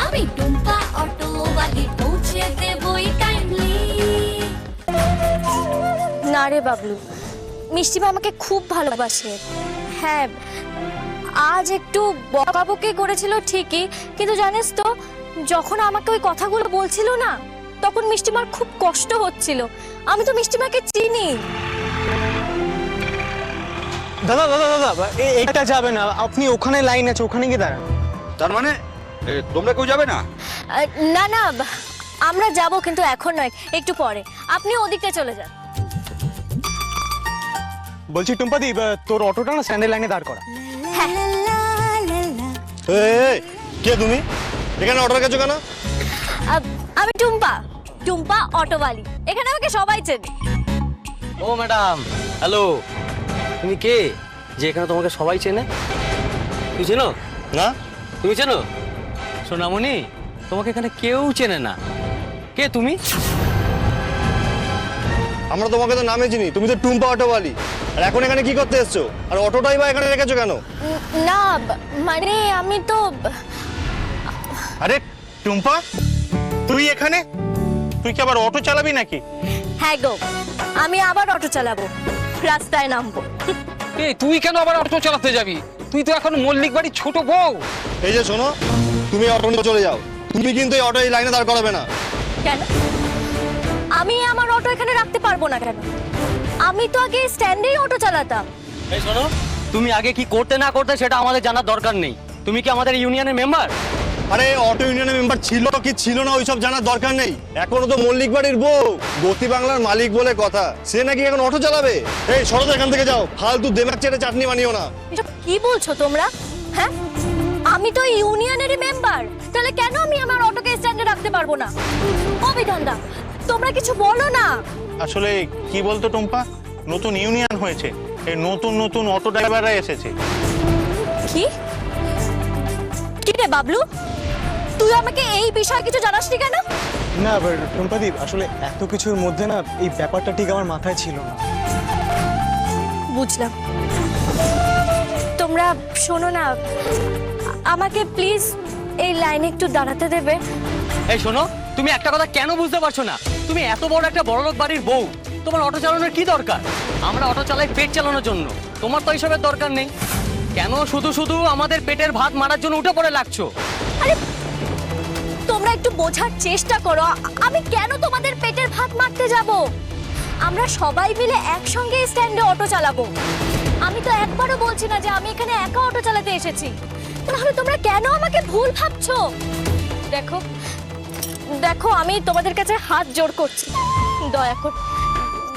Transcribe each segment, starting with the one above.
আমি টুম্পা অটোওয়ালি পৌঁছে দেবই টাইমলি। না রে বাবলু, মিষ্টিমা আমাকে খুব ভালোবাসে। হ্যাঁ, আজ একটু বকাবকি করেছিল ঠিকই, কিন্তু জানিস তো যখন আমাকে ওই কথাগুলো বলছিল না, তখন মিষ্টিমার খুব কষ্ট হচ্ছিল। আমি তো মিষ্টিমাকে চিনি। দাদা দাদা দাদা এটা যাবে না, আপনি ওখানে লাইন আছে, ওখানে গিয়ে দাঁড়ান। তার মানে তোমরা কেউ যাবে না? না না, আমরা যাব, কিন্তু এখন নয়, একটু পরে। আপনি ওদিকটা চলে যান। বলছি টুম্পাদি, তোর অটোটা না স্ট্যান্ডের লাইনে দাঁড় করা। হ্যাঁ, কে তুমি? এখানে অটো রেখেছো কেন? আমি টুম্পা, টুম্পা অটোওয়ালি। এখানে আমাকে সবাই চেনে। ও ম্যাডাম, হ্যালো। তুমি কে যে এখানে তোমাকে সবাই চেনে? তুমি চেনো না। তুমি চেনো? সোনামণি, তোমাকে এখানে কেউ চেনে না। কে তুমি? আমরা তোমাকে তো নামে চিনি, তুমি তো টুম্পা অটোওয়ালি। আর এখন এখানে কি করতে এসছো? আর অটোটাই বা এখানে রেখেছো কেন? না মানে আমি তো আরে টুম্পা, তুই এখানে? তুই কি আবার অটো চালাবি নাকি? হ্যাঁ গো, আমি আবার অটো চালাবো, রাস্তায় নামবো। এই তুই কেন আবার অটো চালাতে যাবি? তুই তো এখন মল্লিক বাড়ির ছোট বউ। এই যে শোনো, তুমি অটো নিয়ে চলে যাও। তুমি কিন্তু এই অটো এই লাইনে দাঁড় করাবে না। কেন? আমি আমার অটো এখানে রাখতে পারবো না কেন? আমি তো আগে স্ট্যান্ডেই অটো চালাতাম। এই শোনো, তুমি আগে কি করতে না করতে সেটা আমাদের জানার দরকার নেই। তুমি কি আমাদের ইউনিয়নের মেম্বার? আরে অটো ইউনিয়নের মেম্বার ছিল কি ছিল না ওইসব জানার দরকার নেই। এখনো তো মল্লিক বাড়ির বউ, গতি বাংলার মালিক বলে কথা। সে নাকি এখন অটো চালাবে? এই সরো তো এখান থেকে যাও, ফালতু দেমাগ চেটে চাটনি বানিও না। এসব কি বলছো তোমরা? হ্যাঁ, আমি তো ইউনিয়নেরই মেম্বার, তাহলে কেন আমি আমার অটোকে স্ট্যান্ডে রাখতে পারবো না? অবিধানদা, তোমরা কিছু বলো না। আসলে কি বলতো টুম্পা, নতুন ইউনিয়ন হয়েছে, এই নতুন নতুন অটো ড্রাইভাররা এসেছে। কি কি রে বাবলু, তুই আমাকে এই বিষয়ে কিছু জানাসনি কেন? না টুম্পাদি, আসলে এত কিছুর মধ্যে না এই ব্যাপারটা ঠিক আমার মাথায় ছিল না। বুঝলাম। তোমরা শোনো না, আমাকে প্লিজ এই লাইনে একটু দাঁড়াতে দেবে? এই শোনো, তুমি একটা কথা কেন বুঝতে পারছো না? তুমি এত বড় একটা বড়লোক বাড়ির বউ, তোমার অটো চালানোর কি দরকার? আমরা অটো চালাই পেট চালানোর জন্য, তোমার তো এইসবের দরকার নেই। কেন শুধু শুধু আমাদের পেটের ভাত মারার জন্য উঠে পড়ে লাগছো? আরে তোমরা একটু বোঝার চেষ্টা করো, আমি কেন তোমাদের পেটের ভাত মারতে যাব? আমরা সবাই মিলে একসঙ্গে স্ট্যান্ডে অটো চালাবো। আমি তো একবারও বলছি না যে আমি এখানে একা অটো চালাতে এসেছি। তাহলে তোমরা কেন আমাকে ভুল ভাবছো? দেখো দেখো, আমি তোমাদের কাছে হাত জোড় করছি,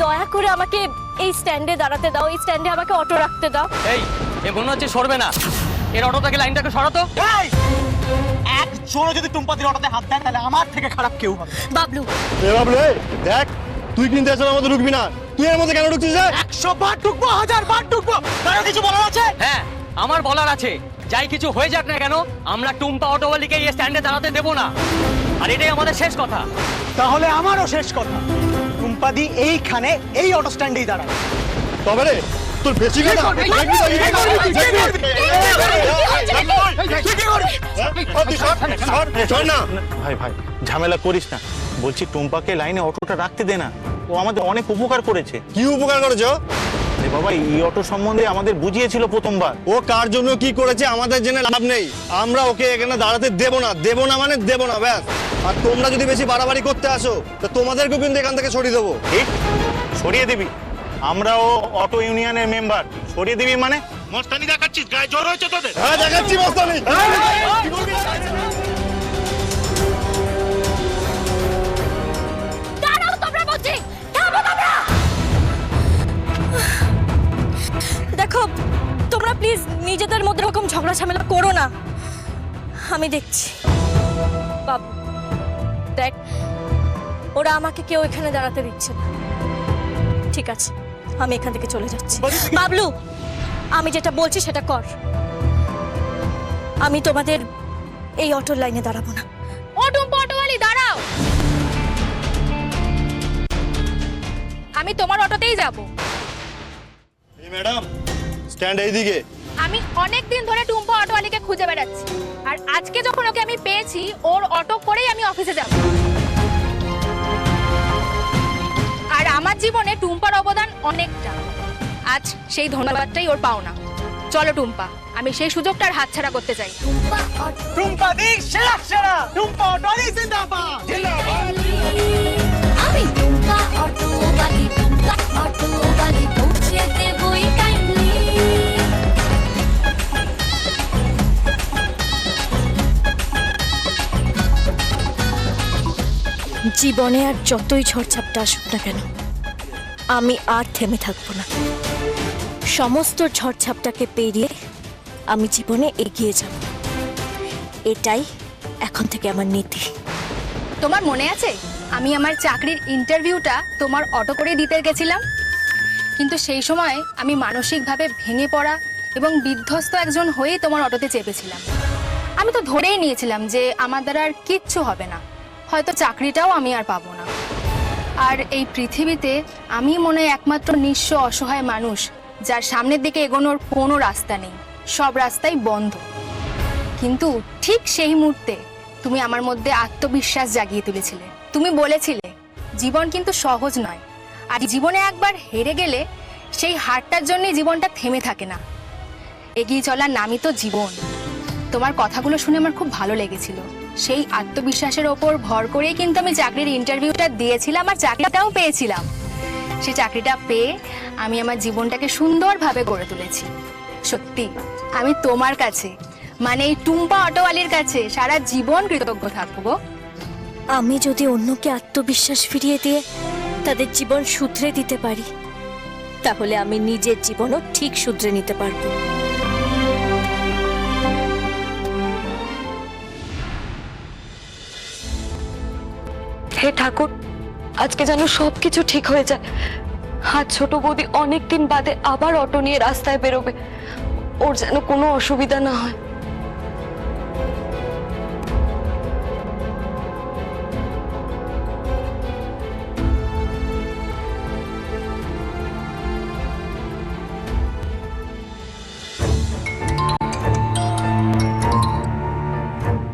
দয়া করে আমাকে এই স্ট্যান্ডে দাঁড়াতে দাও, এই স্ট্যান্ডে আমাকে অটো রাখতে দাও। এই এ মনে হচ্ছে সরবে না। এর অটো থেকে লাইনটাকে সরাতো। একজন যদি টুম্পাদির অটোতে হাত দেয় তাহলে আমার থেকে খারাপ কেউ হবে। বাবলু, এ বাবলু, এই দেখ, তুই কিন্তু আসলে আমাদের ঢুকবি না। তুই এর মধ্যে কেন ঢুকছিস? 100 বার ঢুকবো, 1000 বার ঢুকবো, তারও কিছু বলার আছে? হ্যাঁ, আমার বলার আছে। যাই কিছু হয়ে যাক না কেন, আমরা টুম্পা অটোওয়ালিকে এই স্ট্যান্ডে দাঁড়াতে দেবো না। আর এটাই আমাদের শেষ কথা। তাহলে আমারও শেষ কথা, টুম্পাদি এইখানে এই অটো স্ট্যান্ডেই দাঁড়াবে। তবে রে, তোর বেশি কথা। ভাই ভাই ঝামেলা করিস না, বলছি টুম্পাকে লাইনে অটোটা রাখতে দে না, ও আমাদের অনেক উপকার করেছে। কি উপকার করেছো? আরে বাবা, এই অটো সম্বন্ধে আমাদের বুঝিয়েছিল প্রথমবার। ও কার জন্য কি করেছে আমাদের জেনে লাভ নেই। আমরা ওকে এখানে দাঁড়াতে দেব না, দেব না মানে দেব না, ব্যাস। আর তোমরা যদি বেশি বাড়াবাড়ি করতে আসো তো তোমাদেরকেও কিন্তু এখান থেকে সরিয়ে দেবো। ঠিক সরিয়ে দিবি? আমরাও অটো ইউনিয়নের মেম্বার, সরিয়ে দিবি মানে? মস্তানি দেখাচ্ছিস, গায়ে জোর হয়েছে তোদের? হ্যাঁ, দেখাচ্ছি মস্তানি। দাঁড়াও তোমরা, বলছি থামো তোমরা। দেখো, তোমরা প্লিজ নিজেদের মধ্যে এরকম ঝগড়া ঝামেলা করো না, আমি দেখছি। বাবু দেখ, ওরা আমাকে কেউ এখানে দাঁড়াতে দিচ্ছে না। ঠিক আছে, আমি এখান থেকে চলে যাচ্ছি। বাবলু, আমি যেটা বলছি সেটা কর। আমি তোমাদের এই অটোর লাইনে দাঁড়াবো না। ও টুম্পা অটোওয়ালি, দাঁড়াও। আমি তোমার অটোতেই যাব। এই ম্যাডাম, স্ট্যান্ড এইদিকে। আমি অনেক দিন ধরে টুম্পা অটোওয়ালিকে খুঁজে বেড়াচ্ছি, আর আজকে যখন ওকে আমি পেয়েছি, ওর অটো করেই আমি অফিসে যাব। আর আমার জীবনে টুম্পার অবদান অনেকটা, আজ সেই ধন্যবাদটাই ওর পাওনা। চলো টুম্পা, আমি সেই সুযোগটা আর হাতছাড়া করতে চাই। আমি টুম্পা অটোওয়ালি, টুম্পা অটোওয়ালি পৌঁছে দেবই কাইন্ডলি। জীবনে আর যতই ঝড়ঝাপটা আসুক না কেন, আমি আর থেমে থাকবো না। সমস্ত ঝড়ঝাপটাকে পেরিয়ে আমি জীবনে এগিয়ে যাব, এটাই এখন থেকে আমার নীতি। তোমার মনে আছে আমি আমার চাকরির ইন্টারভিউটা তোমার অটো করে দিতে গেছিলাম, কিন্তু সেই সময় আমি মানসিকভাবে ভেঙে পড়া এবং বিধ্বস্ত একজন হয়েই তোমার অটোতে চেপেছিলাম। আমি তো ধরেই নিয়েছিলাম যে আমার দ্বারা আর কিচ্ছু হবে না, হয়তো চাকরিটাও আমি আর পাবো না। আর এই পৃথিবীতে আমি মনে হয় একমাত্র নিঃস্ব অসহায় মানুষ যার সামনের দিকে এগোনোর কোনো রাস্তা নেই, সব রাস্তাই বন্ধ। কিন্তু ঠিক সেই মুহূর্তে তুমি আমার মধ্যে আত্মবিশ্বাস জাগিয়ে তুলেছিলে। তুমি বলেছিলে জীবন কিন্তু সহজ নয়, আর জীবনে একবার হেরে গেলে সেই হারটার জন্যই জীবনটা থেমে থাকে না, এগিয়ে চলার নামই তো জীবন। তোমার কথাগুলো শুনে আমার খুব ভালো লেগেছিল। সেই আত্মবিশ্বাসের ওপর ভর করেই কিন্তু আমি চাকরির ইন্টারভিউটা দিয়েছিলাম আর চাকরিটাও পেয়েছিলাম। সেই চাকরিটা পেয়ে আমি আমার জীবনটাকে সুন্দরভাবে গড়ে তুলেছি। সত্যি আমি তোমার কাছে, মানে এই টুম্পা অটোওয়ালির কাছে সারা জীবন কৃতজ্ঞ থাকবো গো। আমি যদি অন্যকে আত্মবিশ্বাস ফিরিয়ে দিয়ে তাদের জীবন শুধরে দিতে পারি, তাহলে আমি নিজের জীবনও ঠিক শুধরে নিতে পারবো। হে ঠাকুর, আজকে যেন সবকিছু ঠিক হয়ে যায়। আজ ছোট বৌদি অনেকদিন বাদে আবার অটো নিয়ে রাস্তায় বেরোবে, ওর যেন কোনো অসুবিধা না হয়।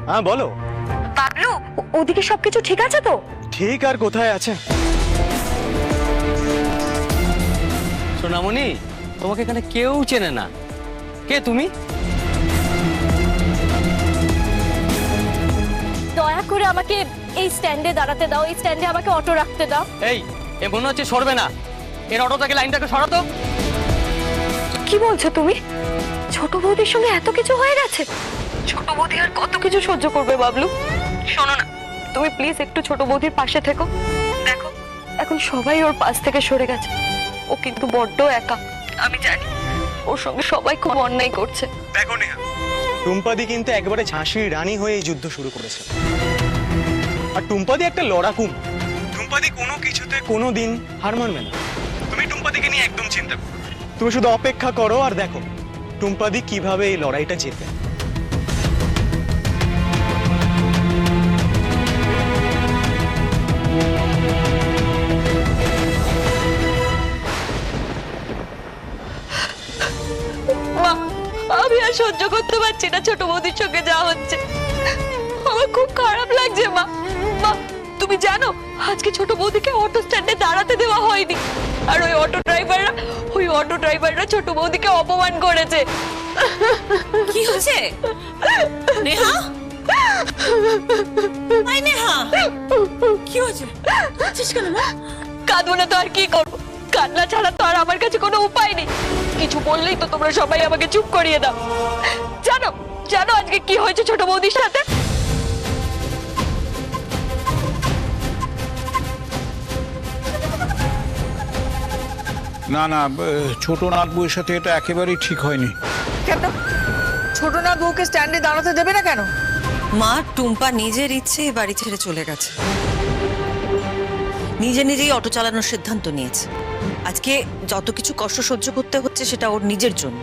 হ্যাঁ বলো। বাবলু, ওদিকে সবকিছু ঠিক আছে তো? ঠিক আর কোথায় আছে? সোনামণি, তোমাকে এখানে কেউ চেনে না। কে তুমি? দয়া করে আমাকে এই স্ট্যান্ডে দাঁড়াতে দাও, এই স্ট্যান্ডে আমাকে অটো রাখতে দাও। এই, এ মনে হচ্ছে সরবে না। এর অটো থেকে লাইনটাকে সরাতো। কি বলছো তুমি? ছোট বৌদির সঙ্গে এত কিছু হয়ে গেছে? ছোট বৌদি আর কত কিছু সহ্য করবে বাবলু? শোনো না, তুমি প্লিজ একটু ছোট বৌদির পাশে থেকো। দেখো, এখন সবাই ওর পাশ থেকে সরে গেছে, ও কিন্তু বড্ড একা। আমি জানি ওর সঙ্গে সবাই খুব অন্যায় করছে। দেখো নেহা, টুম্পাদি কিন্তু একবারে ঝাঁসির রানী হয়ে এই যুদ্ধ শুরু করেছে। আর টুম্পাদি একটা লড়াকু। টুম্পাদি কোনো কিছুতে কোনো দিন হার মানবে না। তুমি টুম্পাদিকে নিয়ে একদম চিন্তা করো, তুমি শুধু অপেক্ষা করো আর দেখো টুম্পাদি কিভাবে এই লড়াইটা জিতবে। মা, আমি আর সহ্য করতে পারছি না ছোট বৌদির সঙ্গে যা হচ্ছে। আমার খুব খারাপ লাগছে মা। মা, তুমি জানো আজকে ছোট বৌদিকে অটো স্ট্যান্ডে দাঁড়াতে দেওয়া হয়নি, আর ওই অটো ড্রাইভাররা ছোট বৌদিকে অপমান করেছে। কি হয়েছে নেহা? আই নেহা, কি হয়েছে? কেন মা? কাঁদবো না তো আর কি করবো? কান্না ছাড়া তো আর আমার কাছে কোনো উপায় নেই। কিছু বললেই তো তোমরা সবাই আমাকে চুপ করিয়ে দাও। জানো জানো আজকে কি হয়েছে ছোট বৌদির সাথে? না না, ছোট নাথ বউয়ের সাথে এটা একেবারেই ঠিক হয়নি। কেন ছোট না বউকে স্ট্যান্ডে দাঁড়াতে দেবে না কেন? মা, টুম্পা নিজের ইচ্ছে বাড়ি ছেড়ে চলে গেছে, নিজেই অটো চালানোর সিদ্ধান্ত নিয়েছে। আজকে যত কিছু কষ্ট সহ্য করতে হচ্ছে সেটা ওর নিজের জন্য।